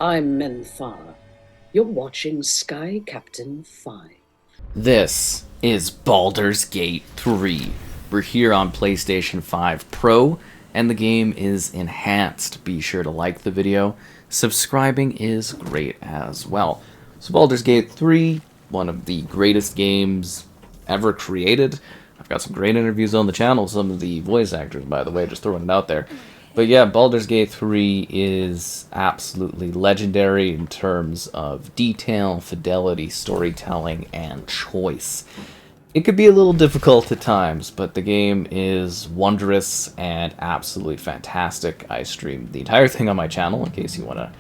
I'm Menthara. You're watching Sky Captain 5. This is Baldur's Gate 3. We're here on PlayStation 5 Pro, and the game is enhanced. Be sure to like the video. Subscribing is great as well. So Baldur's Gate 3, one of the greatest games ever created. I've got some great interviews on the channel, some of the voice actors, by the way, just throwing it out there. But yeah, Baldur's Gate 3 is absolutely legendary in terms of detail, fidelity, storytelling, and choice. It could be a little difficult at times, but the game is wondrous and absolutely fantastic. I streamed the entire thing on my channel in case you want to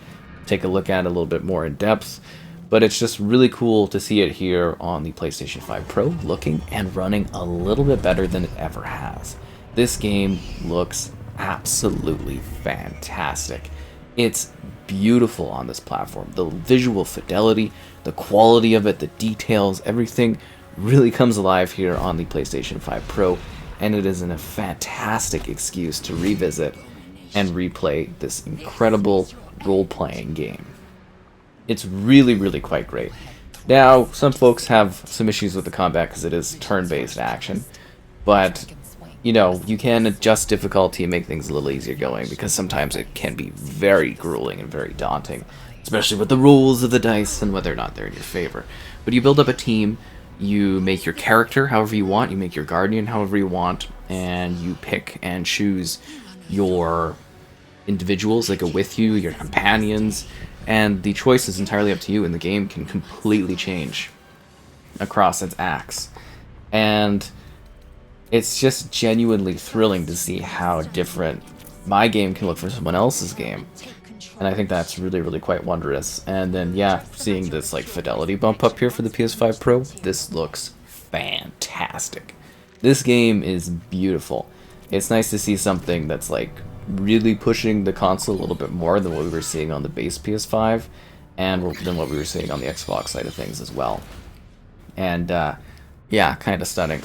take a look at it a little bit more in depth. But it's just really cool to see it here on the PlayStation 5 Pro, looking and running a little bit better than it ever has. This game looks absolutely fantastic. It's beautiful on this platform. The visual fidelity, the quality of it, the details, everything really comes alive here on the PlayStation 5 Pro, and it is a fantastic excuse to revisit and replay this incredible role-playing game. It's really, really quite great. Now, some folks have some issues with the combat because it is turn-based action, but you know, you can adjust difficulty and make things a little easier going, because sometimes it can be very grueling and very daunting, especially with the rolls of the dice and whether or not they're in your favor. But you build up a team, you make your character however you want, you make your guardian however you want, and you pick and choose your individuals that go with you, your companions, and the choice is entirely up to you, and the game can completely change across its acts. And it's just genuinely thrilling to see how different my game can look from someone else's game. And I think that's really, really quite wondrous. And then, yeah, seeing this like fidelity bump up here for the PS5 Pro, this looks fantastic. This game is beautiful. It's nice to see something that's like really pushing the console a little bit more than what we were seeing on the base PS5 and than what we were seeing on the Xbox side of things as well. And yeah, kind of stunning.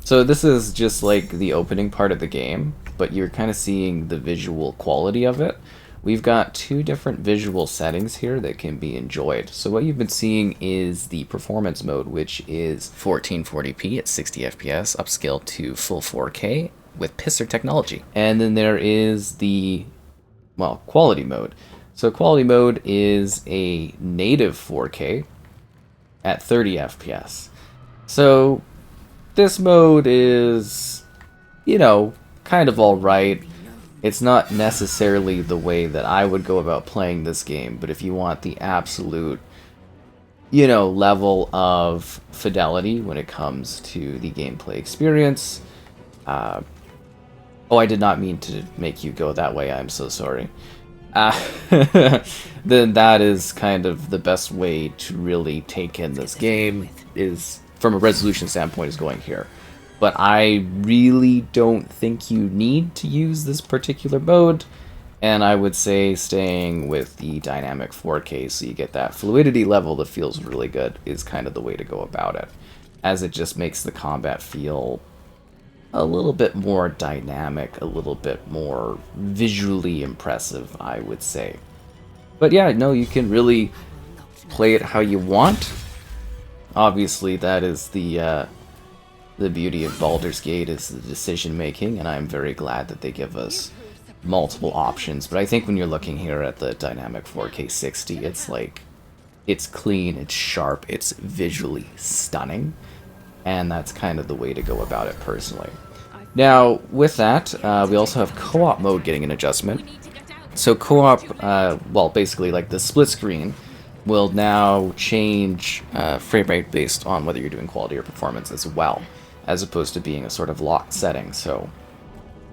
So this is just like the opening part of the game, but you're kind of seeing the visual quality of it. We've got two different visual settings here that can be enjoyed. So what you've been seeing is the performance mode, which is 1440p at 60 FPS, upscaled to full 4K with pisser technology. And then there is the, well, quality mode. So quality mode is a native 4K at 30 FPS. So this mode is, you know, kind of alright. It's not necessarily the way that I would go about playing this game, but if you want the absolute, you know, level of fidelity when it comes to the gameplay experience, oh, I did not mean to make you go that way, I'm so sorry. Then that is kind of the best way to really take in this game, is from a resolution standpoint, is going here. But I really don't think you need to use this particular mode, and I would say staying with the dynamic 4K so you get that fluidity level that feels really good is kind of the way to go about it, as it just makes the combat feel a little bit more dynamic, a little bit more visually impressive, I would say. But yeah, no, you can really play it how you want. Obviously, that is the beauty of Baldur's Gate, is the decision making, and I'm very glad that they give us multiple options. But I think when you're looking here at the dynamic 4K 60, it's like, it's clean, it's sharp, it's visually stunning, and that's kind of the way to go about it personally. Now, with that, we also have co-op mode getting an adjustment. So co-op, well, basically like the split screen, will now change frame rate based on whether you're doing quality or performance as well, as opposed to being a sort of locked setting. So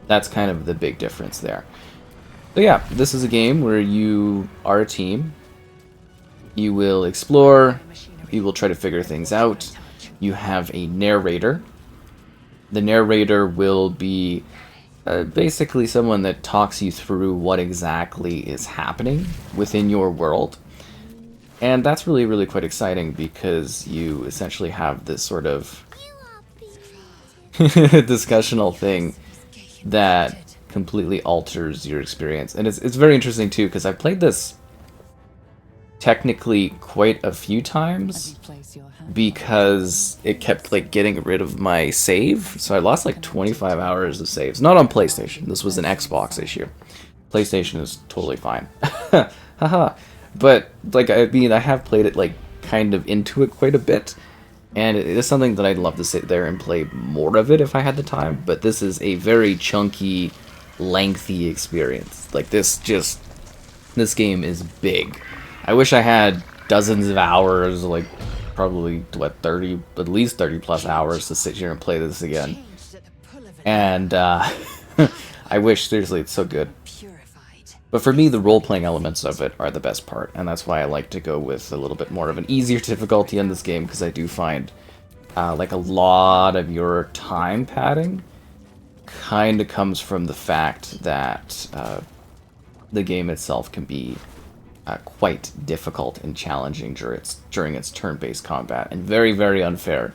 that's kind of the big difference there. So yeah, this is a game where you are a team. You will explore, you will try to figure things out. You have a narrator. The narrator will be basically someone that talks you through what exactly is happening within your world. And that's really, really quite exciting, because you essentially have this sort of discussional thing that completely alters your experience. And it's very interesting too, because I've played this technically quite a few times because it kept like getting rid of my save. So I lost like 25 hours of saves. Not on PlayStation. This was an Xbox issue. PlayStation is totally fine. Haha. But like, I mean, I have played it like kind of into it quite a bit, and it is something that I'd love to sit there and play more of it if I had the time. But this is a very chunky, lengthy experience. Like this game is big. I wish I had dozens of hours, like probably what, 30, at least 30 plus hours to sit here and play this again. And I wish, seriously, it's so good. But for me, the role-playing elements of it are the best part, and that's why I like to go with a little bit more of an easier difficulty in this game, because I do find like a lot of your time padding kind of comes from the fact that the game itself can be quite difficult and challenging during its turn-based combat, and very, very unfair,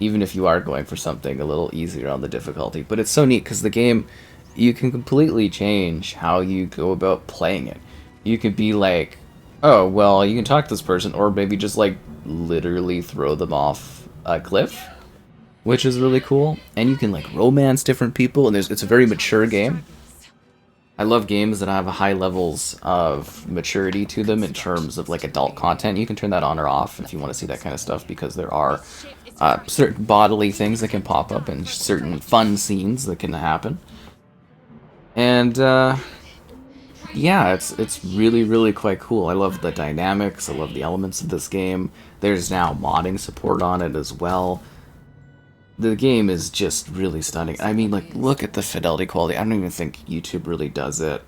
even if you are going for something a little easier on the difficulty. But it's so neat, because the game, you can completely change how you go about playing it. You could be like, oh, well, you can talk to this person, or maybe just like literally throw them off a cliff, which is really cool. And you can like romance different people, and it's a very mature game. I love games that have high levels of maturity to them in terms of like adult content. You can turn that on or off if you want to see that kind of stuff, because there are certain bodily things that can pop up and certain fun scenes that can happen. And yeah, it's really, really quite cool. I love the dynamics, I love the elements of this game. There's now modding support on it as well. The game is just really stunning. I mean, like, look at the fidelity quality. I don't even think YouTube really does it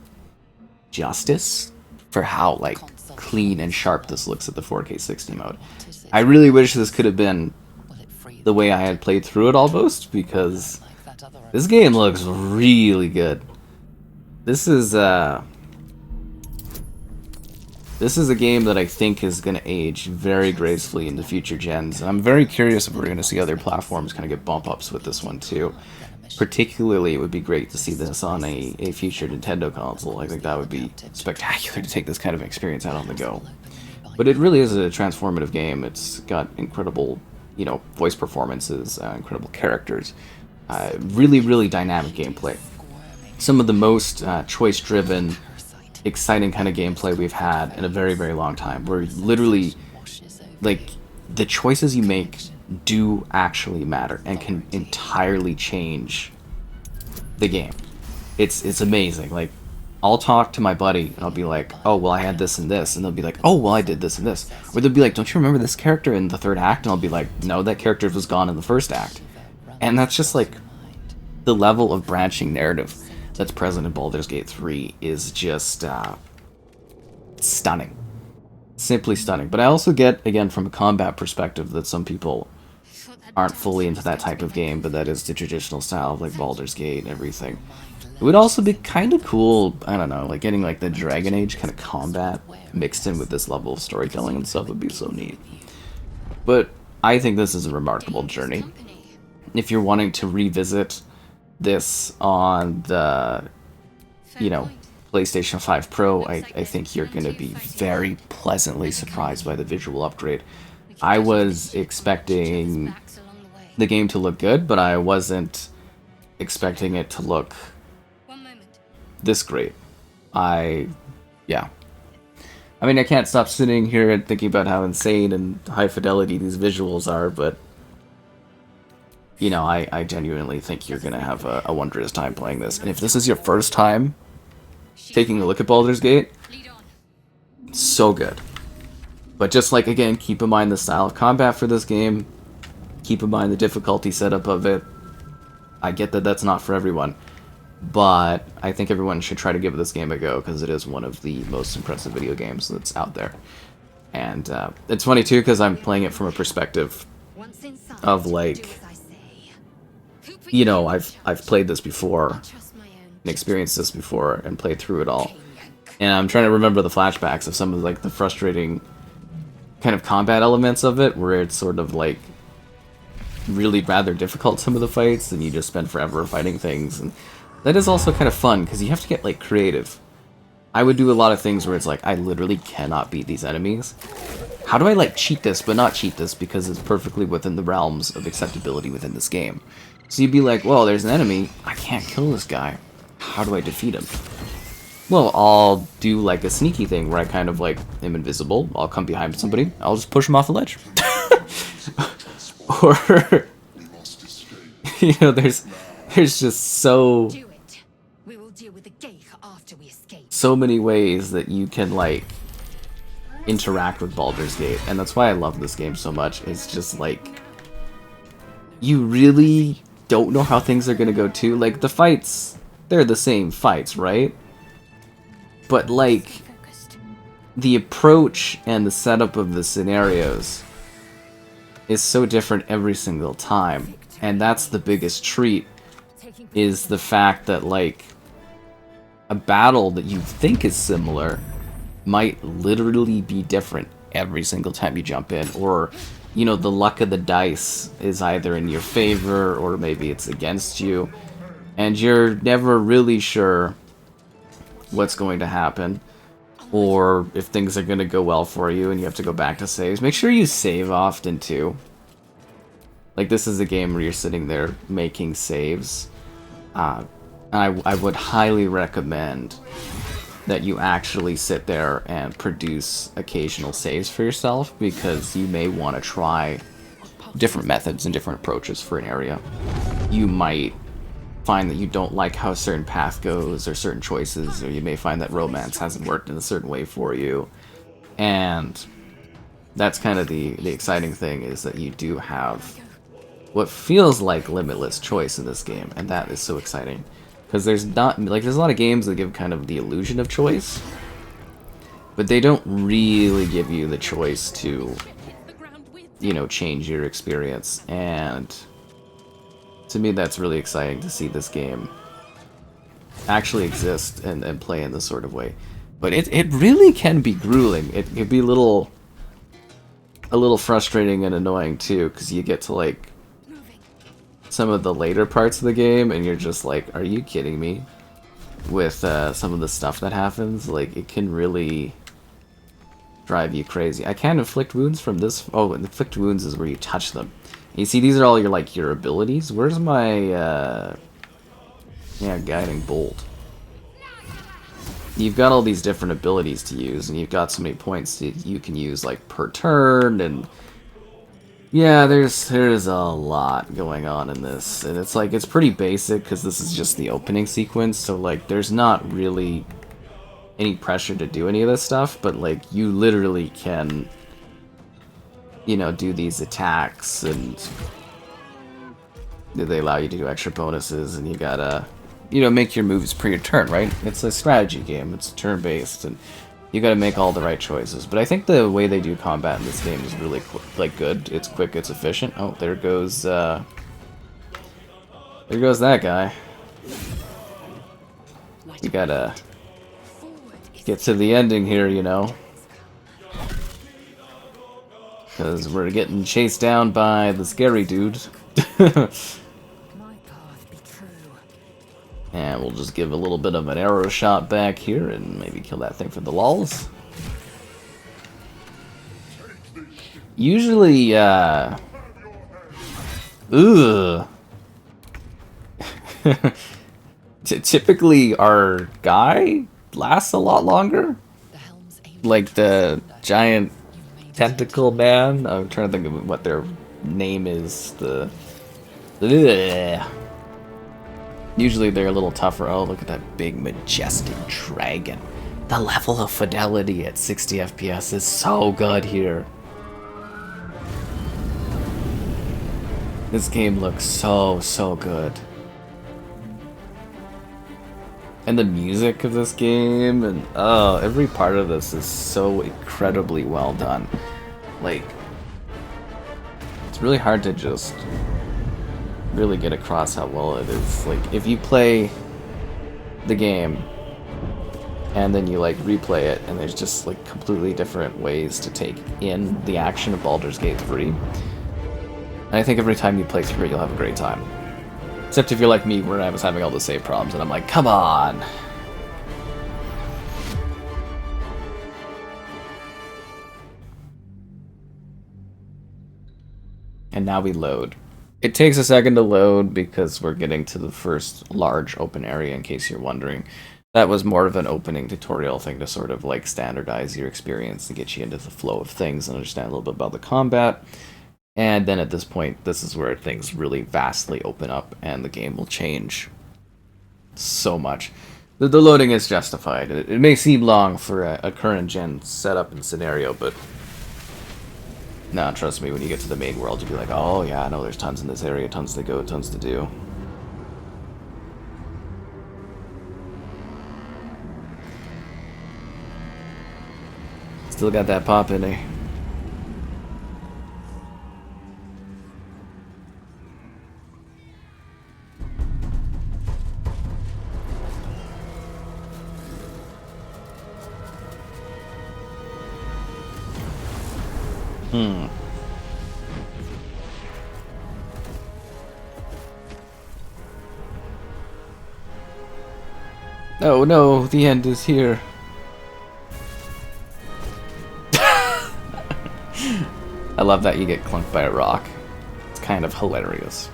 justice for how, like, clean and sharp this looks at the 4K 60 mode. I really wish this could have been the way I had played through it almost, because this game looks really good. This is a game that I think is going to age very gracefully into future gens, and I'm very curious if we're going to see other platforms kind of get bump ups with this one too. Particularly, it would be great to see this on a future Nintendo console. I think that would be spectacular to take this kind of experience out on the go. But it really is a transformative game. It's got incredible, you know, voice performances, incredible characters, really, really dynamic gameplay. Some of the most choice-driven, exciting kind of gameplay we've had in a very, very long time. Where literally, like, the choices you make do actually matter and can entirely change the game. It's amazing. Like, I'll talk to my buddy and I'll be like, oh, well, I had this and this, and they'll be like, oh, well, I did this and this. Or they'll be like, don't you remember this character in the third act? And I'll be like, no, that character was gone in the first act. And that's just like the level of branching narrative that's present in Baldur's Gate 3 is just stunning. Simply stunning. But I also get, again, from a combat perspective, that some people aren't fully into that type of game, but that is the traditional style of like Baldur's Gate and everything. It would also be kind of cool, I don't know, like getting like the Dragon Age kind of combat mixed in with this level of storytelling and stuff would be so neat. But I think this is a remarkable journey. If you're wanting to revisit this on the, you know, PlayStation 5 Pro, I think you're going to be very pleasantly surprised by the visual upgrade. I was expecting the game to look good, but I wasn't expecting it to look this great. Yeah. I mean, I can't stop sitting here and thinking about how insane and high fidelity these visuals are, but you know, I genuinely think you're going to have a wondrous time playing this. And if this is your first time taking a look at Baldur's Gate, so good. But just like, again, keep in mind the style of combat for this game. Keep in mind the difficulty setup of it. I get that that's not for everyone, but I think everyone should try to give this game a go, because it is one of the most impressive video games that's out there. And it's funny, too, because I'm playing it from a perspective of, like, you know, I've played this before, and experienced this before, and played through it all. And I'm trying to remember the flashbacks of some of, like, the frustrating kind of combat elements of it, where it's sort of, like, really rather difficult, some of the fights, and you just spend forever fighting things. And that is also kind of fun, because you have to get, like, creative I would do a lot of things where it's like, I literally cannot beat these enemies. How do I, like, cheat this, but not cheat this, because it's perfectly within the realms of acceptability within this game. So you'd be like, well, there's an enemy, I can't kill this guy. How do I defeat him? Well, I'll do, like, a sneaky thing where I kind of, like, am invisible, I'll come behind somebody, I'll just push him off the ledge. Or, you know, there's just so... We will deal with the Gale after we escape. So many ways that you can, like, interact with Baldur's Gate, and that's why I love this game so much. It's just like, you really don't know how things are gonna go too. Like, the fights, they're the same fights, right? But like, the approach and the setup of the scenarios is so different every single time, and that's the biggest treat, is the fact that, like, a battle that you think is similar might literally be different every single time you jump in, or, you know, the luck of the dice is either in your favor or maybe it's against you, and you're never really sure what's going to happen, or if things are going to go well for you and you have to go back to saves. Make sure you save often too. Like, this is a game where you're sitting there making saves. I would highly recommend that you actually sit there and produce occasional saves for yourself, because you may want to try different methods and different approaches for an area. You might find that you don't like how a certain path goes or certain choices, or you may find that romance hasn't worked in a certain way for you. And that's kind of the exciting thing, is that you do have what feels like limitless choice in this game, and that is so exciting. Because there's not, like, there's a lot of games that give kind of the illusion of choice, but they don't really give you the choice to, you know, change your experience. And to me, that's really exciting to see this game actually exist and play in this sort of way. But it really can be grueling. It can be a little frustrating and annoying too, because you get to, like, some of the later parts of the game, and you're just like, are you kidding me? With some of the stuff that happens, like, it can really drive you crazy. I can inflict wounds from this. Oh, inflict wounds is where you touch them. You see, these are all your, like, your abilities. Where's my yeah, guiding bolt? You've got all these different abilities to use, and you've got so many points that you can use, like, per turn, and yeah, there's a lot going on in this, and it's like, it's pretty basic because this is just the opening sequence, so, like, there's not really any pressure to do any of this stuff, but, like, you literally can, you know, do these attacks, and they allow you to do extra bonuses, and you gotta, you know, make your moves per your turn, right? It's a strategy game, it's turn-based, and you gotta make all the right choices. But I think the way they do combat in this game is really like good. It's quick, it's efficient. Oh, there goes that guy. You gotta get to the ending here, you know, because we're getting chased down by the scary dude. And we'll just give a little bit of an arrow shot back here and maybe kill that thing for the lulz. Usually, typically our guy lasts a lot longer. Like the giant tentacle man. I'm trying to think of what their name is. Usually they're a little tougher. Oh, look at that big majestic dragon. The level of fidelity at 60 FPS is so good here. This game looks so good. And the music of this game, and oh, every part of this is so incredibly well done. Like, it's really hard to just really get across how well it is. Like, if you play the game and then you, like, replay it, and there's just, like, completely different ways to take in the action of Baldur's Gate 3. And I think every time you play through it, you'll have a great time. Except if you're like me, where I was having all the save problems, and I'm like, come on! And now we load. It takes a second to load because we're getting to the first large open area, in case you're wondering. That was more of an opening tutorial thing to sort of like standardize your experience and get you into the flow of things and understand a little bit about the combat. And then at this point, this is where things really vastly open up and the game will change so much. The loading is justified. It may seem long for a current gen setup and scenario, but nah, trust me, when you get to the main world, you'll be like, oh yeah, I know there's tons in this area, tons to go, tons to do. Still got that pop in there. Oh no, the end is here. I love that you get clunked by a rock. It's kind of hilarious.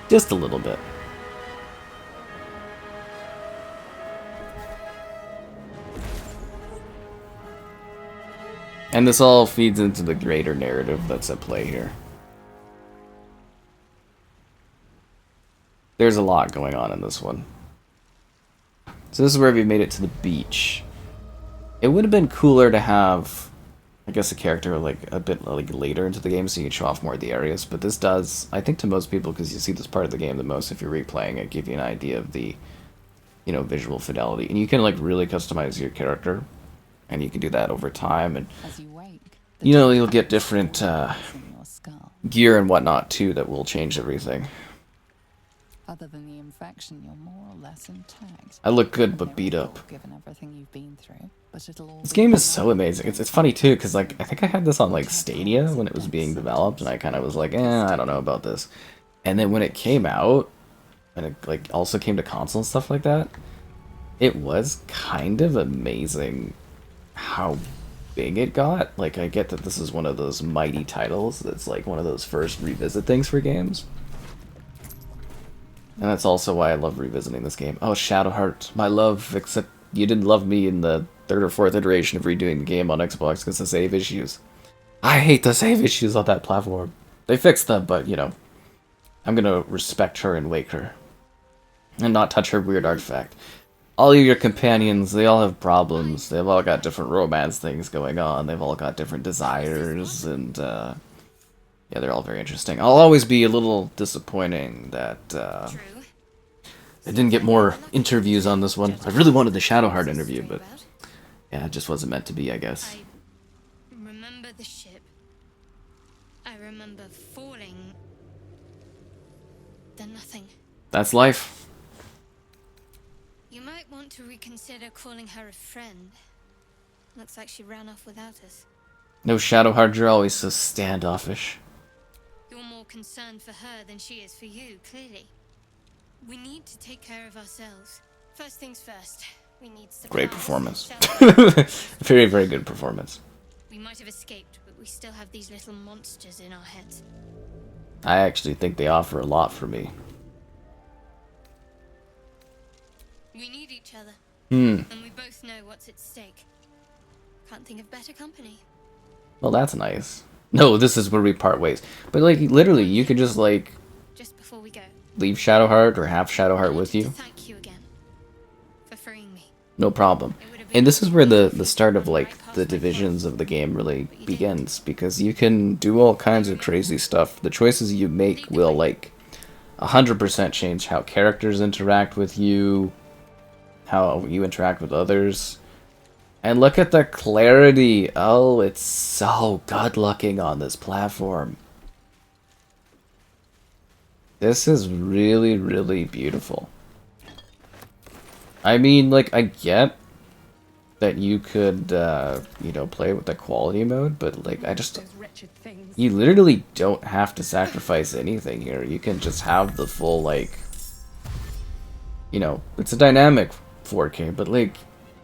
Just a little bit. And this all feeds into the greater narrative that's at play here. There's a lot going on in this one. So this is where we made it to the beach. It would have been cooler to have, I guess, a character like a bit like later into the game so you can show off more of the areas. But this does, I think to most people, because you see this part of the game the most if you're replaying it, give you an idea of the, you know, visual fidelity. And you can like really customize your character. And you can do that over time. And, you know, you'll get different gear and whatnot too that will change everything. Other than the infection, you're more or less intact. I look good but beat up. Given everything you've been through, but this game is so amazing. It's funny too, because like I think I had this on like Stadia when it was being developed, and I kind of was like, I don't know about this. And then when it came out, and it like also came to console and stuff like that, it was kind of amazing how big it got. Like I get that this is one of those mighty titles that's like one of those first revisit things for games. And that's also why I love revisiting this game. Oh, Shadowheart, my love, except you didn't love me in the 3rd or 4th iteration of redoing the game on Xbox because of save issues. I hate the save issues on that platform. They fixed them, but, you know, I'm gonna respect her and wake her. And not touch her weird artifact. All of your companions, they all have problems. They've all got different romance things going on. They've all got different desires, and, yeah, they're all very interesting. I'll always be a little disappointing that I didn't get more interviews on this one. I really wanted the Shadowheart interview, but yeah, it just wasn't meant to be, I guess. I remember the ship. I remember falling. Then nothing. That's life. You might want to reconsider calling her a friend. Looks like she ran off without us. No, Shadowheart, you're always so standoffish. You're more concerned for her than she is for you, clearly. We need to take care of ourselves. First things first, we need supplies. Great performance. Shelter. Very, very good performance. We might have escaped, but we still have these little monsters in our heads. I actually think they offer a lot for me. We need each other. And we both know what's at stake. Can't think of better company. Well, that's nice. No, this is where we part ways. But, like, literally, you could just, like, Just before we go, leave Shadowheart or have Shadowheart with you. thank you again for freeing me. No problem. And this is where the start of, like, the divisions of the game really begins. Because you can do all kinds of crazy stuff. The choices you make will, like, 100% change how characters interact with you, how you interact with others. And look at the clarity. Oh, it's so good looking on this platform. This is really, really beautiful. I mean, like, I get that you could, you know, play with the quality mode, but, like, you literally don't have to sacrifice anything here. You can just have the full, like, you know, it's a dynamic 4K, but, like,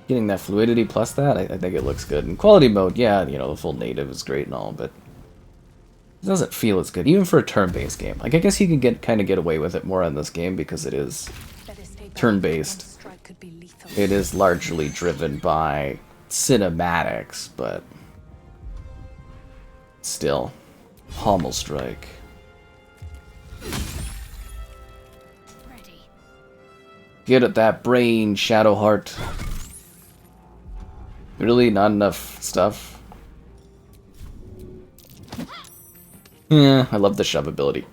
getting that fluidity plus that, I think it looks good. In quality mode, yeah, you know, the full native is great and all, but It doesn't feel as good, even for a turn-based game. Like, I guess you can kind of get away with it more on this game because it is turn-based. It is largely driven by cinematics, but still, pommel strike. Ready. Get at that brain, Shadowheart. Really, not enough stuff. Yeah, I love the shove ability.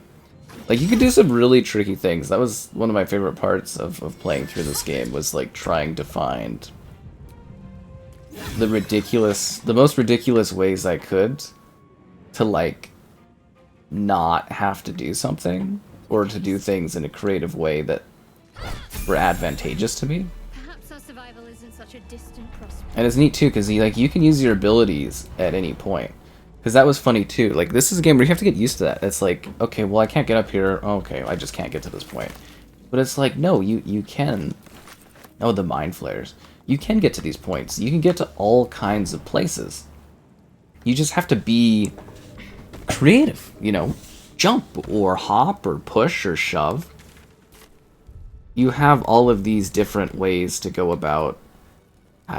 Like, you could do some really tricky things. That was one of my favorite parts of playing through this game, was like trying to find the most ridiculous ways I could to like not have to do something, or to do things in a creative way that were advantageous to me. Perhaps our survival isn't such a distant prospect. And it's neat too, because you can use your abilities at any point. Because that was funny too. Like, this is a game where you have to get used to that. It's like, okay, well, I can't get up here. Okay, I just can't get to this point. But it's like, no, you can. Oh, the mind flares. You can get to these points. You can get to all kinds of places. You just have to be creative, you know? Jump, or hop, or push, or shove. You have all of these different ways to go about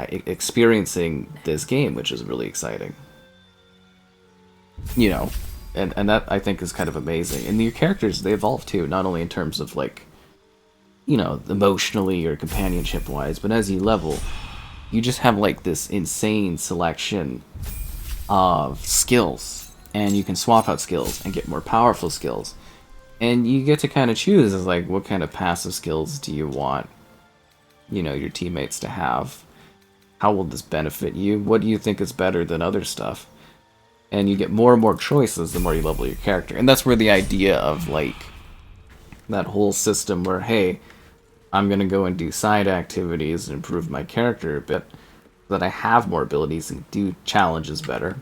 experiencing this game, which is really exciting. You know, and that, I think, is kind of amazing. And your characters, they evolve too, not only in terms of, like, you know, emotionally or companionship wise, but as you level, you just have like this insane selection of skills, and you can swap out skills and get more powerful skills, and you get to kind of choose as like, what kind of passive skills do you want, you know, your teammates to have? How will this benefit you? What do you think is better than other stuff? And you get more and more choices the more you level your character. And that's where the idea of, like, that whole system where, hey, I'm going to go and do side activities and improve my character a bit, so that I have more abilities and do challenges better.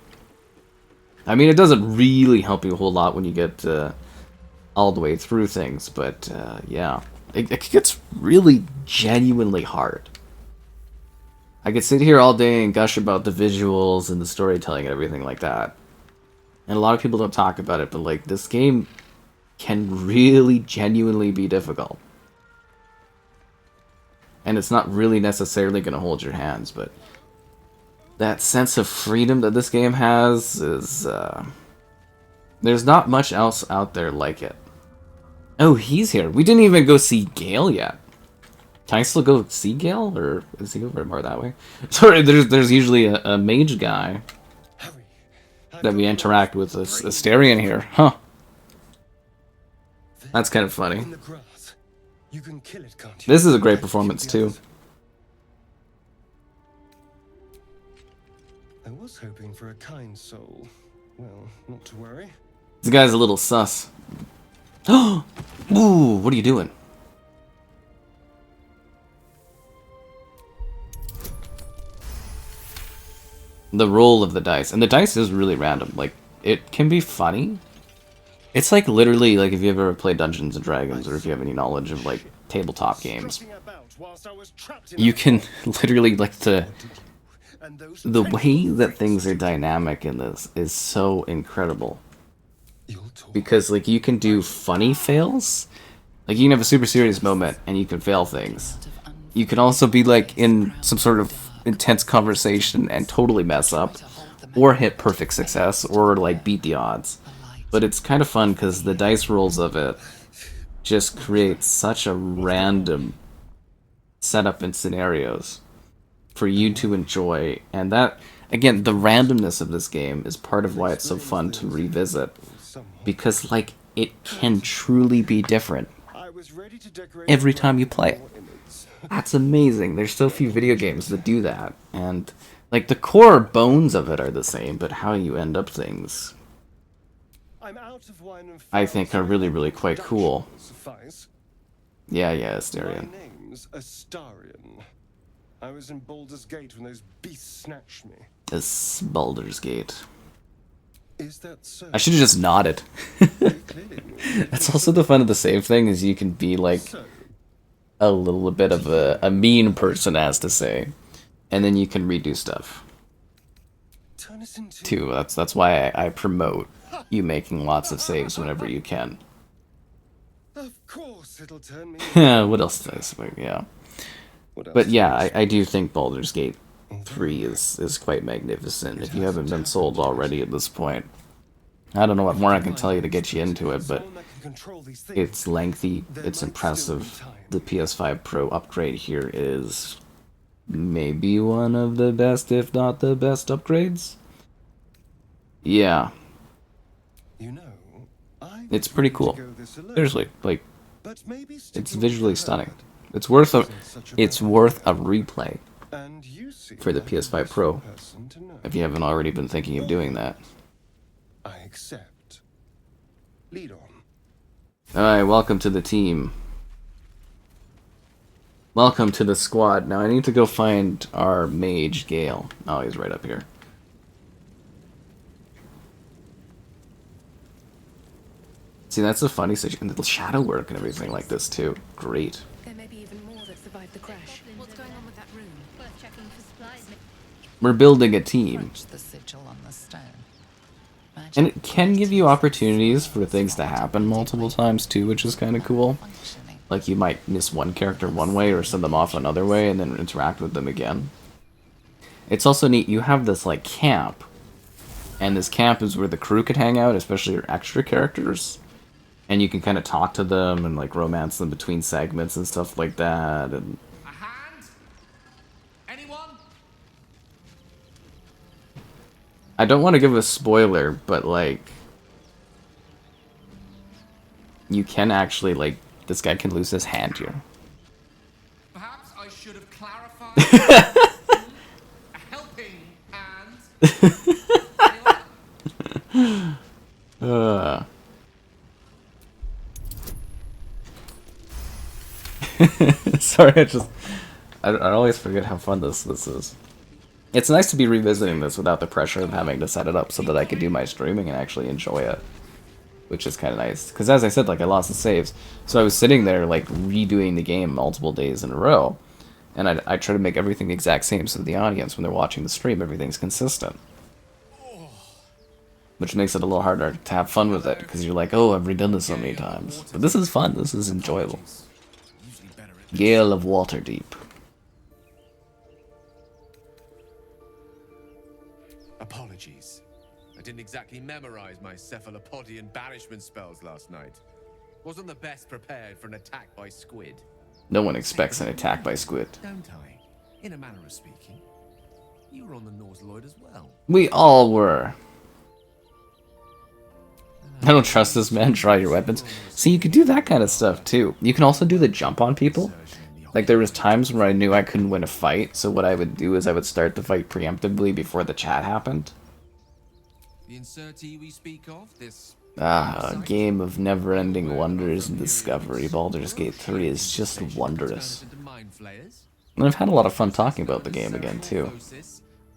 I mean, it doesn't really help you a whole lot when you get all the way through things, but yeah. It gets really genuinely hard. I could sit here all day and gush about the visuals and the storytelling and everything like that. And a lot of people don't talk about it, but like, this game can really genuinely be difficult. And it's not really necessarily going to hold your hands, but that sense of freedom that this game has is... there's not much else out there like it. Oh, he's here. We didn't even go see Gale yet. Can I still go see Gale, or is he over more that way? Sorry, there's usually a mage guy that we interact with, Astarion here. Huh. That's kind of funny. This is a great performance, too. I was hoping for a kind soul. Well, not to worry. This guy's a little sus. Oh! Ooh, what are you doing? The roll of the dice. And the dice is really random. Like, it can be funny. It's like literally, like, if you ever played Dungeons & Dragons, or if you have any knowledge of, like, tabletop games, you can literally, like, the way that things are dynamic in this is so incredible. Because, like, you can do funny fails. Like, you can have a super serious moment, and you can fail things. You can also be, like, in some sort of intense conversation and totally mess up, or hit perfect success, or like beat the odds. But it's kind of fun because the dice rolls of it just create such a random setup and scenarios for you to enjoy. And that, again, the randomness of this game is part of why it's so fun to revisit, because like, it can truly be different every time you play it. That's amazing. There's so few video games that do that. And, like, the core bones of it are the same, but how you end up things, I think, are really, really quite cool. Yeah, Astarion. My name's Astarion. I was in Baldur's Gate when those beasts snatched me. It's Baldur's Gate. Is that so? I should have just nodded. That's also the fun of the save thing, is you can be, like, a little bit of a mean person, as to say, and then you can redo stuff. turn us into? too. That's why I promote you making lots of saves whenever you can. Of course, it'll turn me. What else did I say? Yeah. What else But do yeah, you I do think Baldur's Gate 3 is quite magnificent. If you haven't been sold already at this point, I don't know what more I can tell you to get you into it, but Someone that can control these things. it's lengthy, There it's might impressive. still be time. The PS5 Pro upgrade here is maybe one of the best, if not the best upgrades. Yeah, You know, I it's was pretty willing cool. to go this alone, Seriously, like, but maybe it's sticking with visually the stunning. herd It's worth a isn't such a it's bad worth a idea. replay And you seem for the like a PS5 useful Pro person to know. if you haven't already been thinking of doing that. I accept. Lead on. Alright, welcome to the team. Welcome to the squad. Now I need to go find our mage, Gale. Oh, he's right up here. See, that's the funny situation. The shadow work and everything like this, too. Great. There may be even more that survived the crash. What's going on with that room? Worth checking for supplies. We're building a team. Punch the sigil on the stone. Magic And it can give you abilities opportunities for things to happen multiple times, too, which is kind of cool. functioning. Like, you might miss one character one way or send them off another way and then interact with them again. It's also neat, you have this, like, camp. And this camp is where the crew could hang out, especially your extra characters. And you can kind of talk to them and, like, romance them between segments and stuff like that. And A hand? Anyone? I don't want to give a spoiler, but, like, you can actually, like, this guy can lose his hand here. Perhaps I should have clarified. A helping hand. Anyone? Sorry, I always forget how fun this is. It's nice to be revisiting this without the pressure of having to set it up so that I could do my streaming and actually enjoy it. Which is kind of nice. Because as I said, like, I lost the saves. So I was sitting there, like, redoing the game multiple days in a row. And I try to make everything the exact same so the audience, when they're watching the stream, everything's consistent. Which makes it a little harder to have fun with it. Because you're like, oh, I've redone this so many times. But this is fun. This is enjoyable. Usually better at Gale of Waterdeep. Apologies. I didn't exactly memorize my cephalopodian banishment spells last night. Wasn't the best prepared for an attack by squid. No one expects an attack by squid. Don't I? In a manner of speaking. You were on the Norse Lloyd as well. We all were. I don't trust this man. Try your weapons. See, you could do that kind of stuff too. You can also do the jump on people. Like, there was times where I knew I couldn't win a fight, so what I would do is I would start the fight preemptively before the chat happened. The insertee we speak of, this Ah, a game of never-ending wonders and discovery. Baldur's Gate 3 is just wondrous. into mind flayers. And I've had a lot of fun talking about the game again too.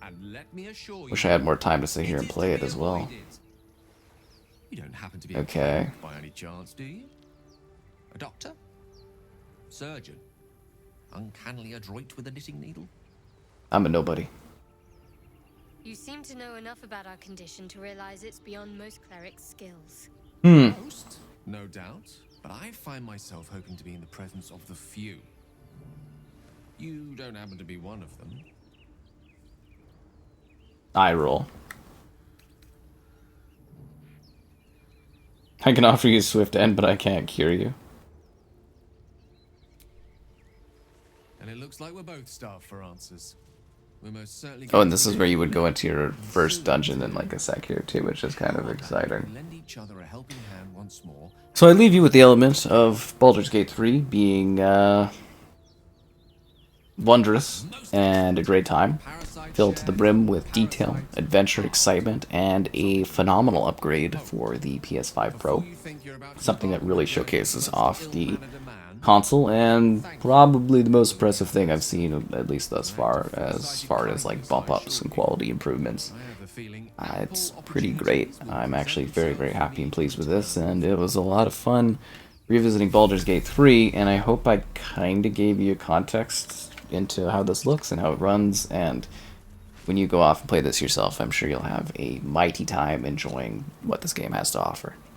And let me assure you, Wish I had more time to sit here and play it as well. You don't happen to be Okay. by any chance, do you? A doctor? Surgeon? Uncannily adroit with a knitting needle? I'm a nobody. You seem to know enough about our condition to realize it's beyond most clerics' skills. Most? No doubt. But I find myself hoping to be in the presence of the few. You don't happen to be one of them. Eye roll. I can offer you a swift end, but I can't cure you. And it looks like we're both starved for answers. We're most certainly Oh, and this is where you would go into your first dungeon in like a sec here too, which is kind of exciting. lend each other a helping hand once more. So I leave you with the element of Baldur's Gate 3 being wondrous and a great time, filled to the brim with detail, adventure, excitement, and a phenomenal upgrade for the PS5 Pro. Something that really showcases off the console, and probably the most impressive thing I've seen, at least thus far as like bump ups and quality improvements. It's pretty great. I'm actually very, very happy and pleased with this, and it was a lot of fun revisiting Baldur's Gate 3, and I hope I kind of gave you context into how this looks and how it runs, and when you go off and play this yourself, I'm sure you'll have a mighty time enjoying what this game has to offer.